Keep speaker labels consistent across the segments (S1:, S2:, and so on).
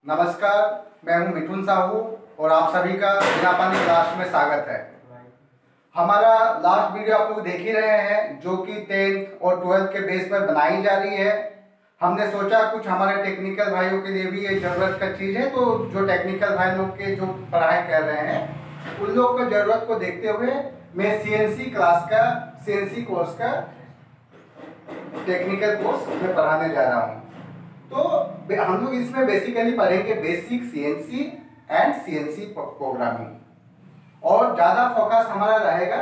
S1: नमस्कार, मैं हूं मिथुन साहू और आप सभी का बिना पानी क्लास में स्वागत है। हमारा लास्ट वीडियो आप लोग देख ही रहे हैं जो कि 10th और 12th के बेस पर बनाई जा रही है। हमने सोचा कुछ हमारे टेक्निकल भाइयों के लिए भी ये ज़रूरत का चीज़ है, तो जो टेक्निकल भाई लोग के जो पढ़ाई कर रहे हैं उन लोग को ज़रूरत को देखते हुए मैं सीएनसी क्लास का सीएनसी कोर्स का टेक्निकल कोर्स में पढ़ाने जा रहा हूँ। तो हम लोग इसमें बेसिकली पढ़ेंगे basic CNC and CNC programming और ज़्यादा फोकस हमारा रहेगा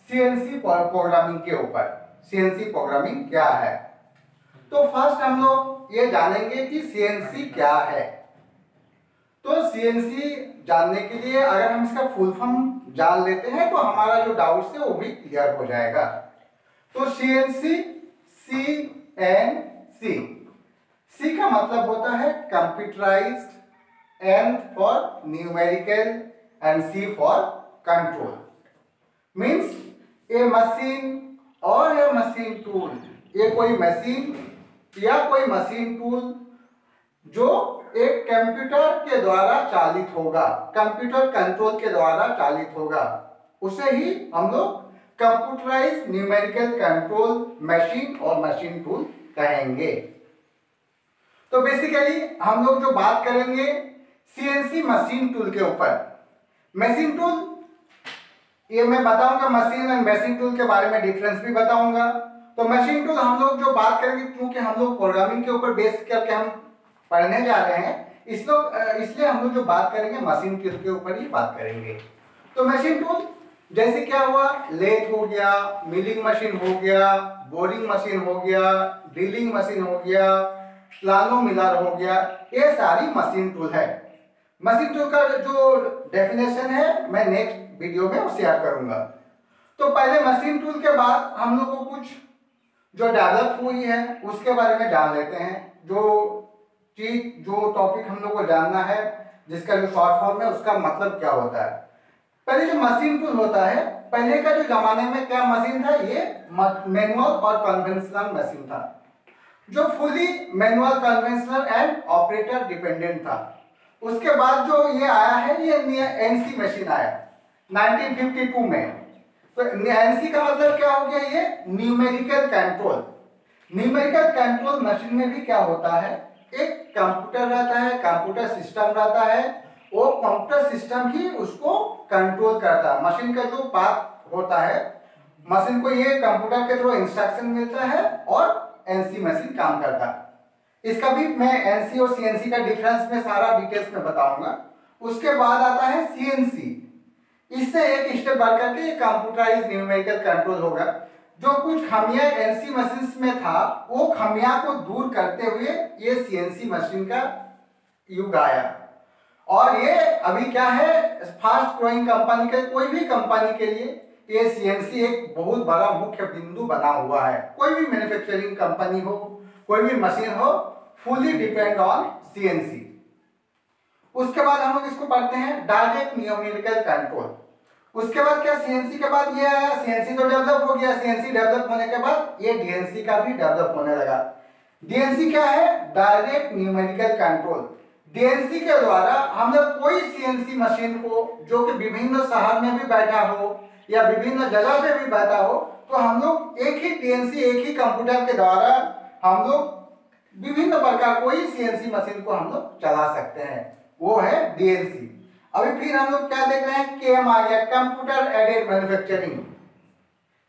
S1: सीएनसी प्रोग्रामिंग के ऊपर। सीएनसी प्रोग्रामिंग क्या है, तो फर्स्ट हम लोग ये जानेंगे कि सीएनसी क्या है। तो सीएनसी जानने के लिए अगर हम इसका फुल फॉर्म जान लेते हैं तो हमारा जो डाउट्स है वो भी क्लियर हो जाएगा। तो सीएनसी सी का मतलब होता है computerised, N for numerical and C for control. Means a machine और ए मशीन टूल, ये कोई मशीन या कोई मशीन टूल जो एक कंप्यूटर के द्वारा चालित होगा, कंप्यूटर कंट्रोल के द्वारा चालित होगा, उसे ही हम लोग कंप्यूटराइज्ड न्यूमेरिकल कंट्रोल मशीन और मशीन टूल कहेंगे। तो बेसिकली हम लोग जो बात करेंगे सीएनसी मशीन टूल के ऊपर। मशीन टूल ये मैं बताऊंगा, मशीन एंड मशीन टूल के बारे में डिफरेंस भी बताऊंगा। तो मशीन टूल हम लोग जो बात करेंगे, क्योंकि हम लोग प्रोग्रामिंग के ऊपर बेस करके हम पढ़ने जा रहे हैं, इसलिए हम लोग जो बात करेंगे मशीन टूल के ऊपर ही बात करेंगे। तो मशीन टूल जैसे क्या हुआ, लेथ हो गया, मिलिंग मशीन हो गया, बोरिंग मशीन हो गया, ड्रिलिंग मशीन हो गया, स्लानो मिलर हो गया, ये सारी मशीन टूल है। मशीन टूल का जो डेफिनेशन है मैं नेक्स्ट वीडियो में शेयर करूंगा। तो पहले मशीन टूल के बाद हम लोग को कुछ जो डेवलप हुई है उसके बारे में जान लेते हैं। जो टॉपिक हम लोग को जानना है, जिसका जो शॉर्ट फॉर्म है उसका मतलब क्या होता है। पहले जो मशीन टूल होता है, पहले का जो जमाने में क्या मशीन था, ये मैनुअल और कन्वेंशनल मशीन था, जो fully manual, conventional and operator dependent था। उसके बाद जो ये आया है, ये एनसी मशीन आया 1952 में। तो एनसी का मतलब क्या हो गया, ये numerical control. Numerical control machine में भी क्या होता है, एक कंप्यूटर रहता है, कंप्यूटर सिस्टम रहता है, वो कंप्यूटर सिस्टम ही उसको कंट्रोल करता है। मशीन का जो पार्ट होता है, मशीन को ये कंप्यूटर के थ्रू इंस्ट्रक्शन मिलता है और एनसी मशीन काम करता है। इसका भी मैं एनसी और सीएनसी का डिफरेंस में सारा डिटेल्स में बताऊंगा। उसके बाद आता है सीएनसी। इससे एक स्टेप बढ़ करके कंप्यूटराइज्ड न्यूमेरिकल कंट्रोल होगा। जो कुछ खामियां एनसी मशीन में था, वो खामियां को दूर करते हुए ये सीएनसी मशीन का युग आया। और ये अभी क्या है, फास्ट ग्रोइंग कंपनी के, कोई भी कंपनी के लिए ये सीएनसी एक बहुत बड़ा मुख्य बिंदु बना हुआ है। कोई भी मैन्युफैक्चरिंग कंपनी हो, कोई भी मशीन हो, फुली डिपेंड ऑन सीएनसी। उसके बाद हम लोग इसको पढ़ते हैं डायरेक्ट न्यूमेरिकल कंट्रोल। उसके बाद क्या, सीएनसी के बाद ये आया, सीएनसी तो डेवलप हो गया। सीएनसी डेवलप होने के बाद ये डीएनसी का भी डेवलप होने लगा। डीएनसी क्या है, डायरेक्ट न्यूमेरिकल कंट्रोल। डीएनसी के द्वारा हम लोग कोई सीएनसी मशीन को, जो कि विभिन्न शहर में भी बैठा हो या विभिन्न जगह पे भी बैठा हो, तो हम लोग एक ही डीएनसी, एक ही कंप्यूटर के द्वारा हम लोग विभिन्न प्रकार कोई सीएनसी मशीन को हम लोग चला सकते हैं, वो है डीएनसी। अभी फिर हम लोग क्या देख रहे हैं, केएम आ गया, कंप्यूटर एडेड मैन्युफैक्चरिंग।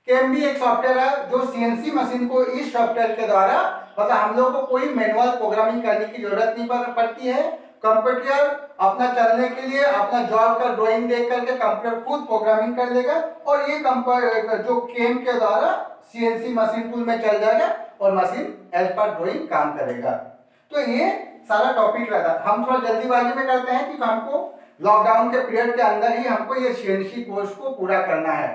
S1: केएम भी एक सॉफ्टवेयर है जो सीएनसी मशीन को इस सॉफ्टवेयर के द्वारा, मतलब हम लोग को कोई मैनुअल प्रोग्रामिंग करने की जरूरत नहीं पड़ती है। कंप्यूटर अपना चलने के लिए अपना जॉब का ड्राइंग देख करके कंप्यूटर खुद प्रोग्रामिंग कर देगा और ये जो केएम के द्वारा सीएनसी मशीन टूल में चल जाएगा और मशीन एज पर ड्राइंग काम करेगा। तो ये सारा टॉपिक रहता है। हम थोड़ा जल्दीबाजी में करते हैं क्योंकि हमको लॉकडाउन के पीरियड के अंदर ही हमको ये सीएनसी कोर्स को पूरा करना है।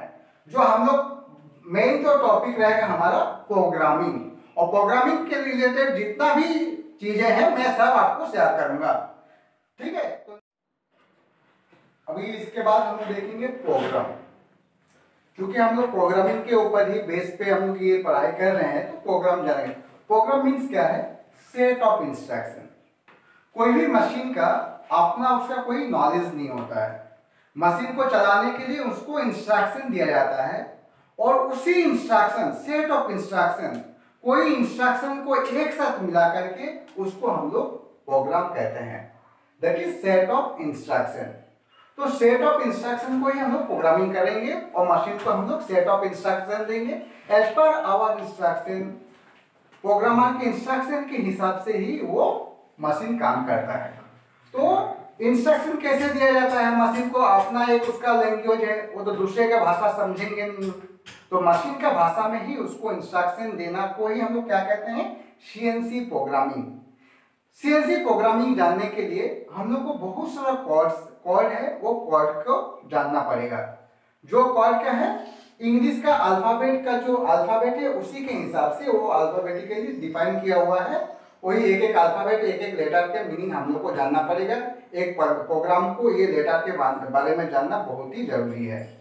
S1: जो हम लोग मेन जो टॉपिक रहेगा हमारा प्रोग्रामिंग, और प्रोग्रामिंग के रिलेटेड जितना भी चीजें हैं मैं सब आपको शेयर करूंगा, ठीक है। तो अभी इसके बाद हम देखेंगे प्रोग्राम। क्योंकि हम लोग प्रोग्रामिंग के ऊपर ही बेस पे हम लोग ये पढ़ाई कर रहे हैं, तो प्रोग्राम जानेंगे। प्रोग्राम मीन्स क्या है, सेट ऑफ इंस्ट्रक्शन। कोई भी मशीन का अपना उसका कोई नॉलेज नहीं होता है। मशीन को चलाने के लिए उसको इंस्ट्रक्शन दिया जाता है और उसी इंस्ट्रक्शन, सेट ऑफ इंस्ट्रक्शन, कोई इंस्ट्रक्शन को एक साथ मिला करके उसको हम लोग प्रोग्राम कहते हैं, that is set of instruction. तो सेट ऑफ इंस्ट्रक्शन को ही हम लोग प्रोग्रामिंग करेंगे और मशीन को हम लोग सेट ऑफ इंस्ट्रक्शन देंगे as per our instruction. Programmer के इंस्ट्रक्शन के हिसाब से ही वो मशीन काम करता है। तो इंस्ट्रक्शन कैसे दिया जाता है मशीन को, अपना एक उसका लैंग्वेज है, वो तो दूसरे का भाषा समझेंगे नहीं, तो मशीन का भाषा में ही उसको इंस्ट्रक्शन देना को ही हम लोग क्या कहते हैं, सीएनसी प्रोग्रामिंग। सीएनसी प्रोग्रामिंग जानने के लिए हम लोग को बहुत सारा कोड है, वो कोड को जानना पड़ेगा। जो कोड क्या है, इंग्लिश का अल्फाबेट का जो अल्फाबेट है उसी के हिसाब से वो अल्फाबेटिकली डिफाइन किया हुआ है। वही एक एक अल्फाबेट, एक एक लेटर के मीनिंग हम लोग को जानना पड़ेगा। एक प्रोग्राम को ये लेटर के बारे में जानना बहुत ही जरूरी है।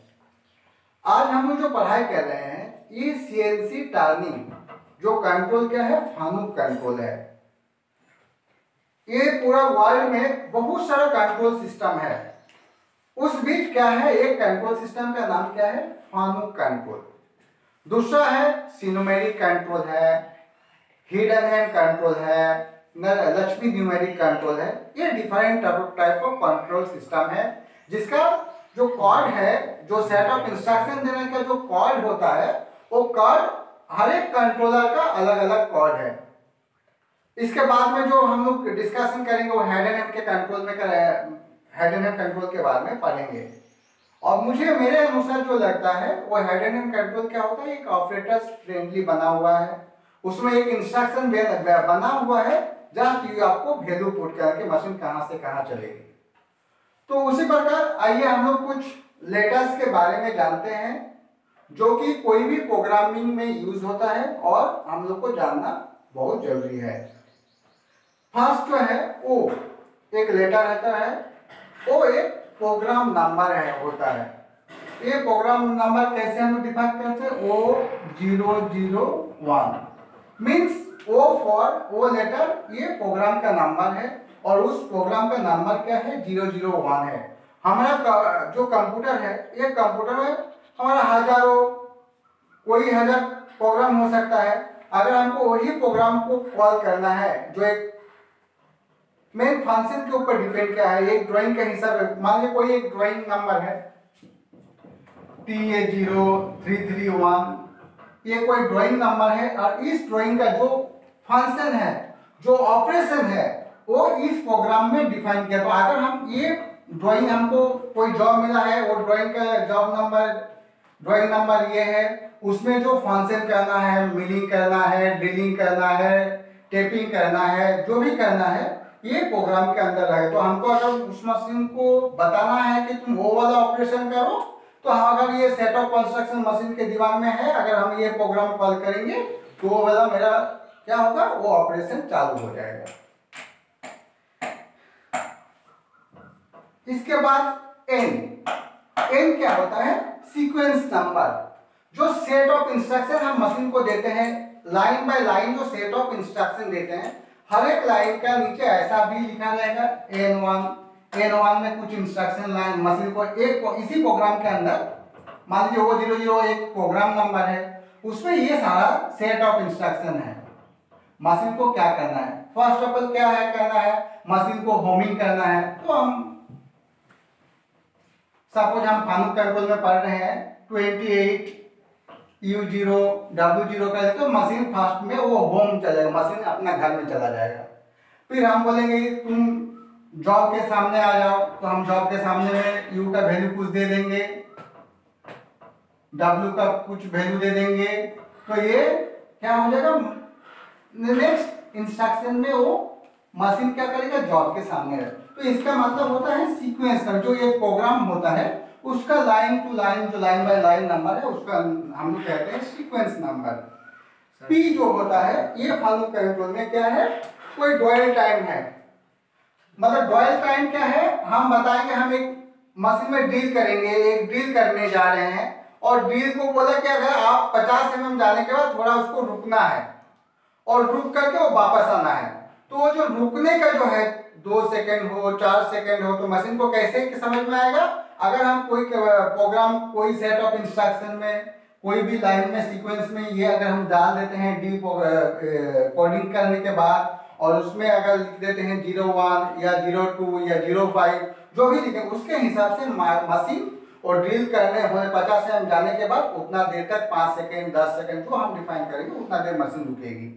S1: आज हम लोग जो पढ़ाई कर रहे हैं ये सीएनसी टर्निंग, जो कंट्रोल क्या है, फानुक कंट्रोल है। ये पूरा वर्ल्ड में बहुत सारा कंट्रोल सिस्टम है, उस बीच क्या है, एक कंट्रोल सिस्टम का नाम क्या है, फानुक कंट्रोल। दूसरा है सिनुमेरिक कंट्रोल है, हिडन हैंड कंट्रोल है, लक्ष्मी न्यूमेरिक कंट्रोल है। ये different type of control system है जिसका जो कोड है, जो सेट ऑफ इंस्ट्रक्शन देने का जो कोड होता है, वो कोड हर एक कंट्रोलर का अलग अलग कोड है। इसके बाद में जो हम लोग डिस्कशन करेंगे वो हेड एंड हैंड के कंट्रोल में हेड एंड हैंड कंट्रोल के बारे में पढ़ेंगे। और मुझे मेरे अनुसार जो लगता है वो हेड एंड हैंड कंट्रोल क्या होता है, एक ऑपरेटर्स फ्रेंडली बना हुआ है, उसमें एक इंस्ट्रक्शन बना हुआ है जहाँ की आपको वैल्यू पुट करके मशीन कहाँ से कहाँ चलेगी। तो उसी प्रकार आइए हम लोग कुछ लेटर्स के बारे में जानते हैं जो कि कोई भी प्रोग्रामिंग में यूज होता है और हम लोग को जानना बहुत जरूरी है। फर्स्ट जो है ओ, एक लेटर रहता है, वो एक प्रोग्राम नंबर है होता है। ये प्रोग्राम नंबर कैसे हम डिफाइन करते हैं, O001 means O for O letter, ये प्रोग्राम का नंबर है और उस प्रोग्राम का नंबर क्या है, 001 है। हमारा जो कंप्यूटर है, ये कंप्यूटर में हमारा हजारों, कोई हजार प्रोग्राम हो सकता है। अगर हमको वही प्रोग्राम को कॉल करना है जो एक मेन फंक्शन के ऊपर डिपेंड क्या है, एक ड्राइंग का हिसाब, मान लीजिए कोई एक ड्राइंग नंबर है TA0331, ये कोई ड्राइंग नंबर है और इस ड्राइंग का जो फंक्शन है, जो ऑपरेशन है, वो इस प्रोग्राम में डिफाइन किया। तो अगर हम ये ड्राइंग, हमको कोई जॉब मिला है, वो ड्राइंग का जॉब नंबर, ड्राइंग नंबर ये है, उसमें जो फंक्शन करना है, मिलिंग करना है, ड्रिलिंग करना है, टेपिंग करना है, जो भी करना है, ये प्रोग्राम के अंदर है। तो हमको अगर उस मशीन को बताना है कि तुम वो वाला ऑपरेशन करो, तो हम अगर ये सेट ऑफ कंस्ट्रक्शन मशीन के दिमाग में है, अगर हम ये प्रोग्राम कॉल करेंगे तो वो वाला मेरा क्या होगा, वो ऑपरेशन चालू हो जाएगा। इसके बाद एन क्या होता है, सीक्वेंस नंबर। जो सेट ऑफ इंस्ट्रक्शन हम मशीन को देते हैं, लाइन बाय लाइन जो सेट ऑफ इंस्ट्रक्शन देते हैं, हर एक लाइन का नीचे ऐसा भी लिखा जाएगा N1 में कुछ इंस्ट्रक्शन लाइन मशीन को एक इसी प्रोग्राम के अंदर, मान लीजिए वो 00 एक प्रोग्राम नंबर है, उसमें ये सारा सेट ऑफ इंस्ट्रक्शन है। मशीन को क्या करना है, फर्स्ट ऑफ ऑल क्या है करना है, मशीन को होमिंग करना है। तो हम सपोज हम फानुक कंट्रोल में पढ़ रहे हैं 28 U0 W0 का, तो मशीन फर्स्ट में वो होम चलेगा, मशीन अपना घर में चला जाएगा। फिर हम बोलेंगे तुम जॉब के सामने आ जाओ, तो हम जॉब के सामने में U का वैल्यू कुछ दे देंगे, W का कुछ वैल्यू दे देंगे, तो ये क्या हो जाएगा, नेक्स्ट इंस्ट्रक्शन में वो मशीन क्या करेगा, जॉब के सामने है। तो इसका मतलब होता है सीक्वेंस, जो ये प्रोग्राम होता है उसका लाइन टू लाइन, जो लाइन बाय लाइन नंबर है, उसका हम लोग कहते हैं सीक्वेंस नंबर। P जो होता है, ये फानुक कंट्रोल में क्या है, कोई डुअल टाइम है। मतलब डुअल टाइम क्या है, हम बताएंगे हम एक मशीन में ड्रिल करेंगे, एक ड्रिल करने जा रहे हैं और ड्रिल को बोला कि अगर आप 50 mm जाने के बाद थोड़ा उसको रुकना है और रुक करके वो वापस आना है। तो वो जो रुकने का जो है 2 सेकंड हो, 4 सेकंड हो, तो मशीन को कैसे समझ में आएगा? अगर हम कोई प्रोग्राम, कोई सेट ऑफ इंस्ट्रक्शन में, कोई भी लाइन में, सीक्वेंस में ये अगर हम डाल देते हैं डी कोडिंग करने के बाद, और उसमें अगर लिख देते हैं 01 या 02 या 05, जो भी लिखें उसके हिसाब से मशीन और ड्रिल करने होने 50 एम जाने के बाद उतना देर तक 5 सेकंड 10 सेकंड जो हम डिफाइन करेंगे उतना देर मशीन रुकेगी।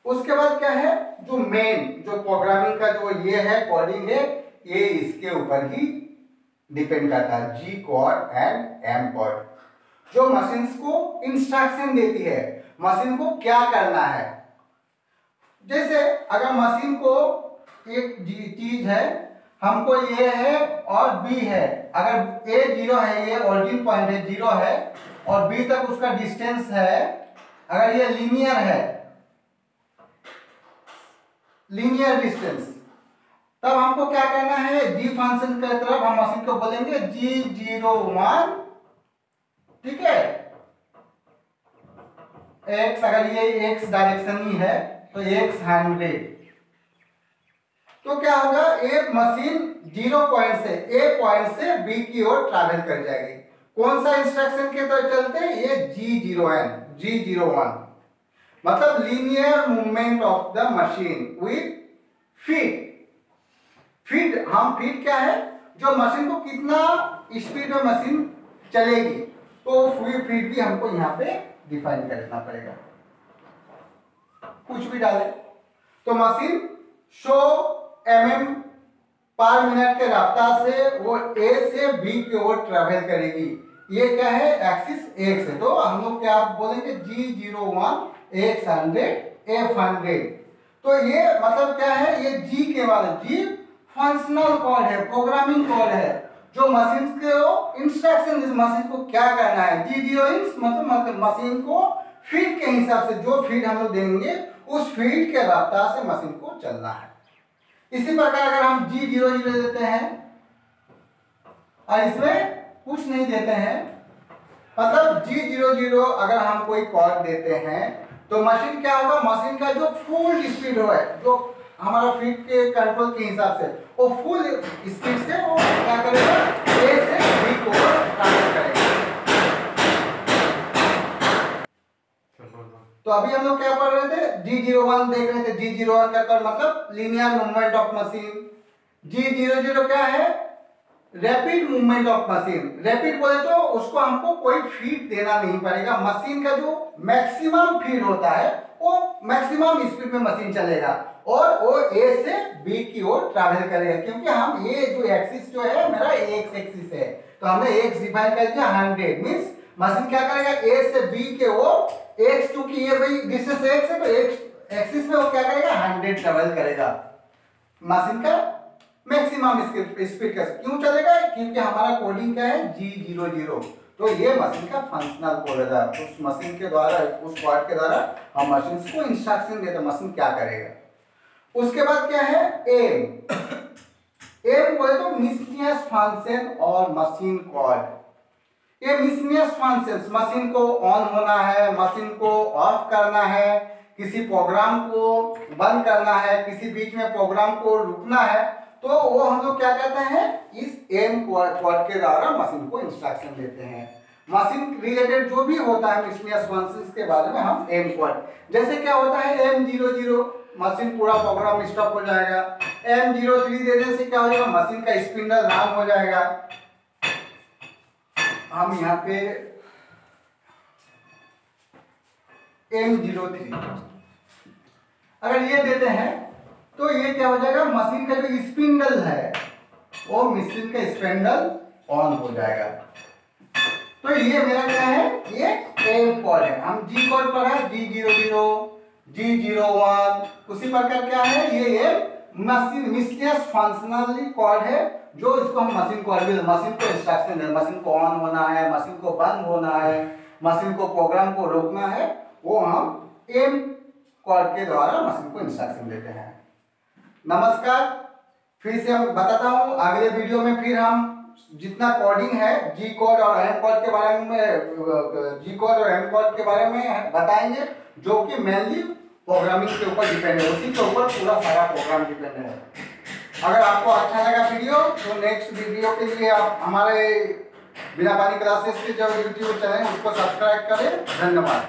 S1: उसके बाद क्या है, जो मेन जो प्रोग्रामिंग का जो ये है कोडिंग है, ये इसके ऊपर ही डिपेंड करता है, जी कोड एंड एम कोड, जो मशीन्स को इंस्ट्रक्शन देती है मशीन को क्या करना है। जैसे अगर मशीन को एक चीज है, हमको ये है और बी है, अगर ए 0 है, ये ओरिजिन पॉइंट है 0 है और बी तक उसका डिस्टेंस है, अगर ये लीनियर है, लीनियर डिस्टेंस, तब हमको क्या करना है, जी फंक्शन की तरफ हम मशीन को बोलेंगे G01, ठीक है, x, अगर ये x डायरेक्शन ही है तो x 100, तो क्या होगा, एक मशीन 0 पॉइंट से ए पॉइंट से बी की ओर ट्रैवल कर जाएगी। कौन सा इंस्ट्रक्शन के तरफ चलते हैं, ये G01, मतलब linear movement of the machine with feet. Feet, हम फीट क्या है, जो मशीन को कितना स्पीड में मशीन चलेगी, तो फीट भी हमको यहाँ पे डिफाइन करना पड़ेगा। कुछ भी डाले तो मशीन 100 mm पर मिनट के रफ्तार से वो ए से बी की ओर ट्रैवल करेगी। ये क्या है, एक्सिस एक्स है, तो हम लोग क्या बोलेंगे G01 x100 f100। तो ये मतलब क्या है, ये जी के वाले, जी फंक्शनल कोड है, प्रोग्रामिंग कोड है, जो मशीन को इंस्ट्रक्शन, इस मशीन को क्या करना है। G0 मतलब मशीन को फीट के हिसाब से, जो फीट हम लोग देंगे उस फीट के रफ्तार से मशीन को चलना है। इसी प्रकार अगर हम G00 देते हैं और इसमें कुछ नहीं देते हैं, मतलब G00 अगर हम कोई कोड देते हैं तो मशीन क्या होगा, मशीन का जो फुल स्पीड है, जो हमारा फीट के कंट्रोल के हिसाब से, वो फुल स्पीड से वो क्या करेगा, ए से बी को ट्रांसफर करेगा। तो अभी हम लोग क्या पढ़ रहे थे, G01 देख रहे थे, G01 का मतलब linear movement of machine. G00 क्या है, rapid movement of machine. Rapid बोले तो उसको हमको कोई फीड देना नहीं पड़ेगा, मशीन का जो मैक्सिमम फीड होता है वो मैक्सिमम स्पीड में मशीन चलेगा और वो ए से बी की ओर ट्रैवल करेगा, क्योंकि हम ये जो एक्सिस जो है मेरा एक्स एक्सिस है, तो हमने एक्स डिफाइन कर दिया 100, मींस मशीन क्या करेगा, ए से बी के ओर, एक्स चूंकि ये भाई डिस्टेंस एक्स है तो एक्स एक्सिस में वो क्या करेगा, 100 ट्रैवल करेगा। मशीन का मैक्सिमम स्पीड का क्यों चलेगा, क्योंकि हमारा कोडिंग क्या है G00, तो ये मशीन का फंक्शनल कोड है। उस मशीन के द्वारा, उस कोड के द्वारा हम मशीन को इंस्ट्रक्शन देते, मशीन क्या करेगा। उसके बाद क्या है, एम बोले तो मिसलिनियस फंक्शन और मशीन कोड। ये मिसलिनियस फंक्शंस, मशीन को ऑन होना है, मशीन को ऑफ करना है, किसी प्रोग्राम को बंद करना है, किसी बीच में प्रोग्राम को रुकना है, तो वो हम लोग क्या कहते हैं, इस एम कोड के द्वारा मशीन को इंस्ट्रक्शन देते हैं। मशीन रिलेटेड जो भी होता है मिसलिनियस फंक्शंस के बारे में हम एम कोड, जैसे क्या होता है M00, मशीन पूरा प्रोग्राम स्टॉप हो जाएगा। M03 देने से क्या हो जाएगा, मशीन का स्पिंडल रन हो जाएगा। हम यहाँ पे M03 अगर ये देते हैं तो ये क्या हो जाएगा, मशीन का जो स्पिंडल है वो मशीन का स्पिंडल ऑन हो जाएगा। तो ये मेरा क्या है, ये एम कोड है। हम जी कोड पर है G00, G01, उसी प्रकार क्या है, ये मशीन मिसलिनियस फंक्शनल कोड है, जो इसको हम मशीन को मशीन को इंस्ट्रक्शन है, मशीन को ऑन होना है, मशीन को बंद होना है, मशीन को प्रोग्राम को रोकना है, वो हम एम कोड के द्वारा मशीन को इंस्ट्रक्शन देते हैं। नमस्कार, फिर से हम बताता हूँ, अगले वीडियो में फिर हम जितना कोडिंग है जी कोड और एम कोड के बारे में, जी कोड और एम कोड के बारे में बताएंगे, जो कि मेनली प्रोग्रामिंग के ऊपर डिपेंड है, उसी के ऊपर पूरा सारा प्रोग्राम डिपेंड है। अगर आपको अच्छा लगा वीडियो तो नेक्स्ट वीडियो के लिए आप हमारे बिना पानी क्लासेस के जो यूट्यूब चैनल है उसको सब्सक्राइब करें। धन्यवाद।